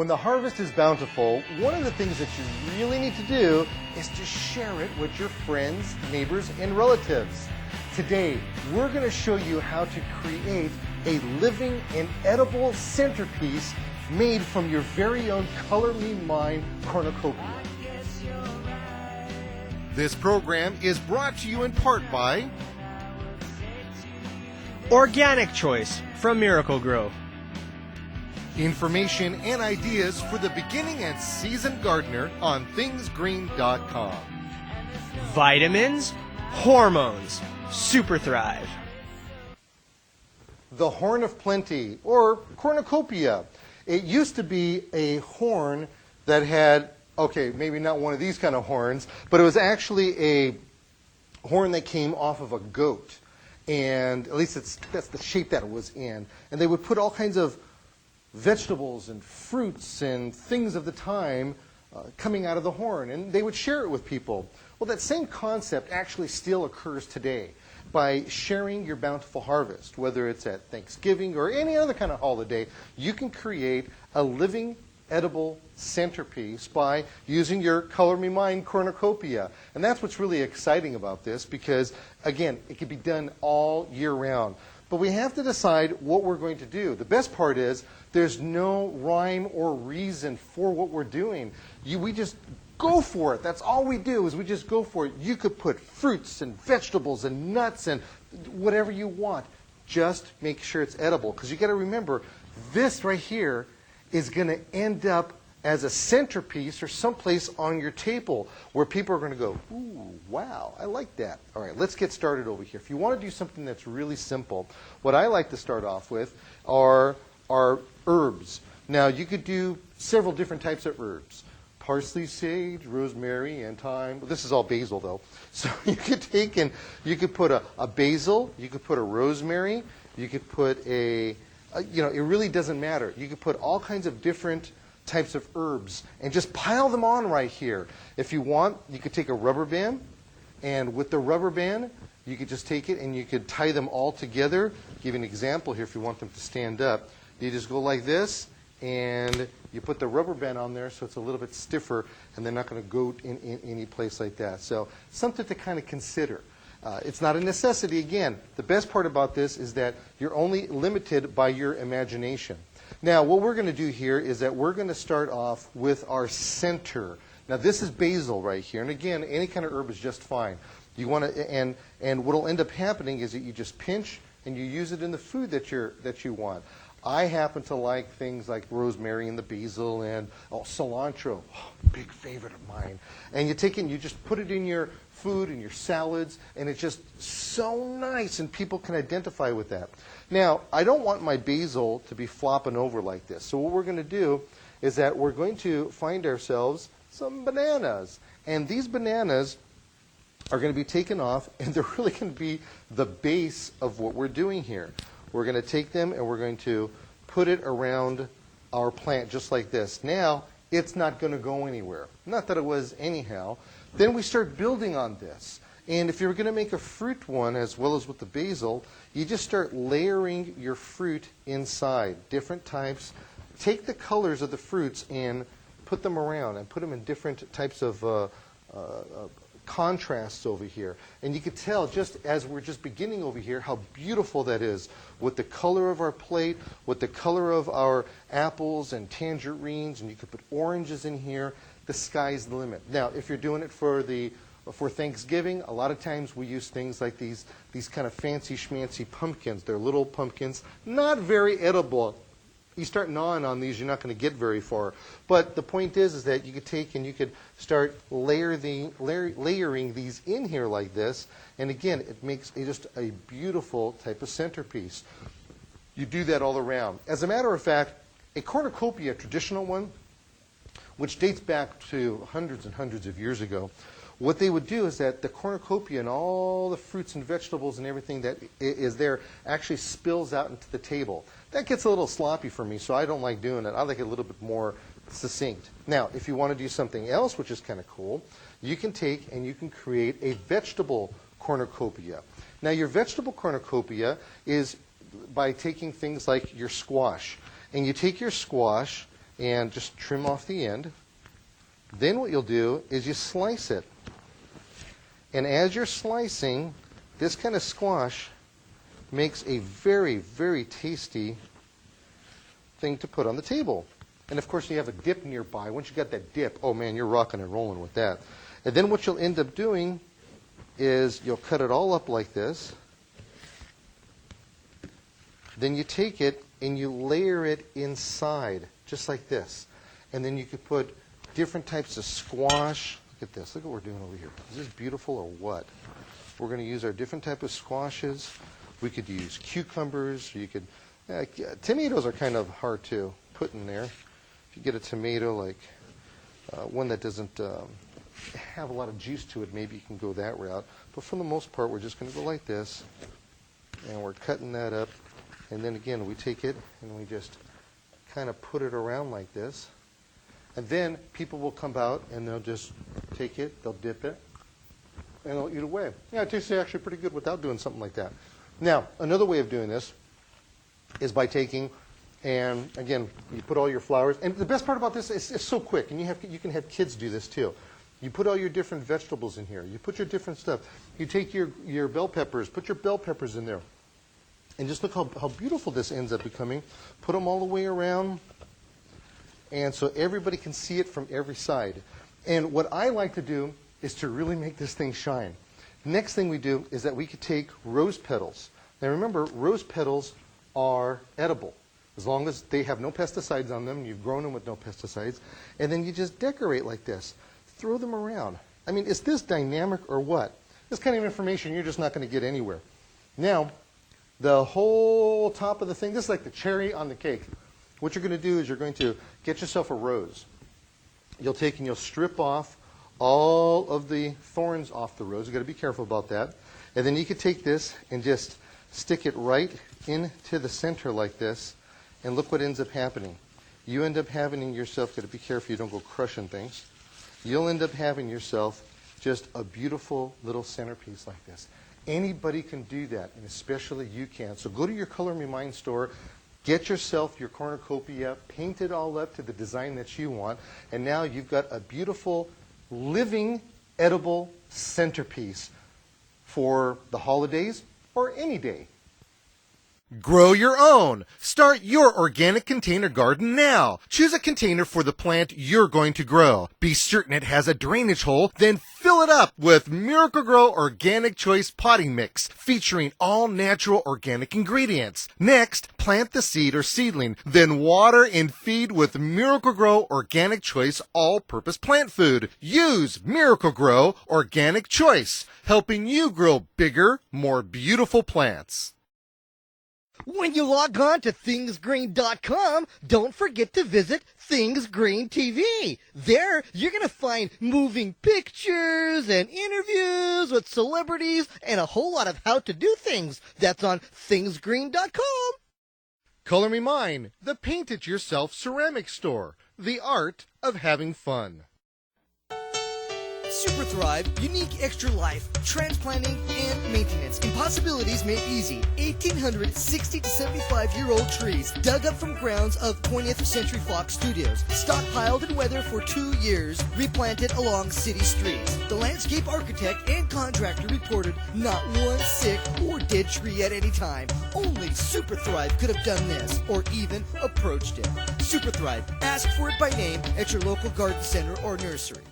When the harvest is bountiful, one of the things that you really need to do is to share it with your friends, neighbors, and relatives. Today, we're going to show you how to create a living and edible centerpiece made from your very own Color Me Mine Cornicopia. This program is brought to you in part by Organic Choice from Miracle Grow. Information and ideas for the beginning and seasoned gardener on thingsgreen.com. Vitamins, hormones, Super Thrive. The Horn of Plenty, or cornucopia. It used to be a horn that had, okay, maybe not one of these kind of horns, but it was actually a horn that came off of a goat. And at least that's the shape that it was in. And they would put all kinds of vegetables and fruits and things of the time coming out of the horn, and they would share it with people. Well, that same concept actually still occurs today by sharing your bountiful harvest. Whether it's at Thanksgiving or any other kind of holiday, you can create a living, edible centerpiece by using your Color Me Mine Cornicopia. And that's what's really exciting about this because, again, it can be done all year round. But we have to decide what we're going to do. The best part is there's no rhyme or reason for what we're doing. We just go for it. That's all we do is we just go for it. You could put fruits and vegetables and nuts and whatever you want. Just make sure it's edible. Because you got to remember, this right here is going to end up as a centerpiece or someplace on your table where people are going to go, ooh, wow, I like that. All right, let's get started over here. If you want to do something that's really simple, what I like to start off with are herbs. Now, you could do several different types of herbs. Parsley, sage, rosemary, and thyme. Well, this is all basil, though. So you could take and you could put a basil, you could put a rosemary, you could put it really doesn't matter. You could put all kinds of different types of herbs and just pile them on right here. If you want, you could take a rubber band, and with the rubber band, you could just take it and you could tie them all together. Give you an example here if you want them to stand up. You just go like this, and you put the rubber band on there so it's a little bit stiffer, and they're not going to go in any place like that. So something to kind of consider. It's not a necessity. Again, the best part about this is that you're only limited by your imagination. Now, what we're going to do here is that we're going to start off with our center. Now, this is basil right here. And again, any kind of herb is just fine. You want to, and what will end up happening is that you just pinch and you use it in the food that you want. I happen to like things like rosemary and the basil and cilantro, big favorite of mine. And you take it and you just put it in your food and your salads, and it's just so nice, and people can identify with that. Now, I don't want my basil to be flopping over like this. So what we're going to do is that we're going to find ourselves some bananas. And these bananas are going to be taken off, and they're really going to be the base of what we're doing here. We're going to take them and we're going to put it around our plant just like this. Now, it's not going to go anywhere. Not that it was anyhow. Then we start building on this. And if you're going to make a fruit one as well as with the basil, you just start layering your fruit inside, different types. Take the colors of the fruits and put them around and put them in different types of contrasts over here. And you can tell just as we're just beginning over here how beautiful that is with the color of our plate, with the color of our apples and tangerines, and you could put oranges in here. The sky's the limit. Now, if you're doing it for Thanksgiving, a lot of times we use things like these kind of fancy schmancy pumpkins. They're little pumpkins, not very edible. You start gnawing on these, you're not going to get very far. But the point is that you could take and you could start layering these in here like this. And again, it makes just a beautiful type of centerpiece. You do that all around. As a matter of fact, a cornucopia, a traditional one, which dates back to hundreds and hundreds of years ago, what they would do is that the cornucopia and all the fruits and vegetables and everything that is there actually spills out into the table. That gets a little sloppy for me, so I don't like doing it. I like it a little bit more succinct. Now, if you want to do something else, which is kind of cool, you can take and you can create a vegetable cornucopia. Now, your vegetable cornucopia is by taking things like your squash. And you take your squash and just trim off the end. Then what you'll do is you slice it. And as you're slicing, this kind of squash makes a very, very tasty thing to put on the table. And of course, you have a dip nearby. Once you got that dip, oh man, you're rocking and rolling with that. And then what you'll end up doing is you'll cut it all up like this. Then you take it and you layer it inside, just like this. And then you could put different types of squash. Look at this. Look what we're doing over here. Is this beautiful or what? We're going to use our different type of squashes. We could use cucumbers. You could. Tomatoes are kind of hard to put in there. If you get a tomato like one that doesn't have a lot of juice to it, maybe you can go that route. But for the most part, we're just going to go like this, and we're cutting that up. And then again, we take it and we just kind of put it around like this. And then people will come out and they'll just take it, they'll dip it, and they'll eat away. Yeah, it tastes actually pretty good without doing something like that. Now, another way of doing this is by taking, and again, you put all your flours. And the best part about this is it's so quick, and you can have kids do this too. You put all your different vegetables in here. You put your different stuff. You take your bell peppers, put your bell peppers in there. And just look how beautiful this ends up becoming. Put them all the way around, and so everybody can see it from every side. And what I like to do is to really make this thing shine. Next thing we do is that we could take rose petals. Now remember, rose petals are edible, as long as they have no pesticides on them. You've grown them with no pesticides. And then you just decorate like this. Throw them around. I mean, is this dynamic or what? This kind of information you're just not going to get anywhere. Now, the whole top of the thing, this is like the cherry on the cake. What you're going to do is you're going to get yourself a rose. You'll take and you'll strip off all of the thorns off the rose. You've got to be careful about that. And then you could take this and just stick it right into the center like this, and look what ends up happening. You end up having yourself, got to be careful you don't go crushing things. You'll end up having yourself just a beautiful little centerpiece like this. Anybody can do that, and especially you can. So go to your Color Me Mine store, get yourself your cornucopia, paint it all up to the design that you want, and now you've got a beautiful, living, edible centerpiece for the holidays or any day. Grow your own. Start your organic container garden now. Choose a container for the plant you're going to grow. Be certain it has a drainage hole, then fill it up with Miracle-Gro Organic Choice Potting Mix, featuring all natural organic ingredients. Next, plant the seed or seedling, then water and feed with Miracle-Gro Organic Choice All-Purpose Plant Food. Use Miracle-Gro Organic Choice, helping you grow bigger, more beautiful plants. When you log on to thingsgreen.com, don't forget to visit Things Green TV. There, you're going to find moving pictures and interviews with celebrities and a whole lot of how to do things. That's on thingsgreen.com. Color Me Mine, the paint-it-yourself ceramic store. The art of having fun. Super Thrive, unique extra life, transplanting, and maintenance. Impossibilities made easy. 1,800 60 to 75-year-old trees dug up from grounds of 20th Century Fox Studios, stockpiled in weather for 2 years, replanted along city streets. The landscape architect and contractor reported not one sick or dead tree at any time. Only Super Thrive could have done this, or even approached it. Super Thrive. Ask for it by name at your local garden center or nursery.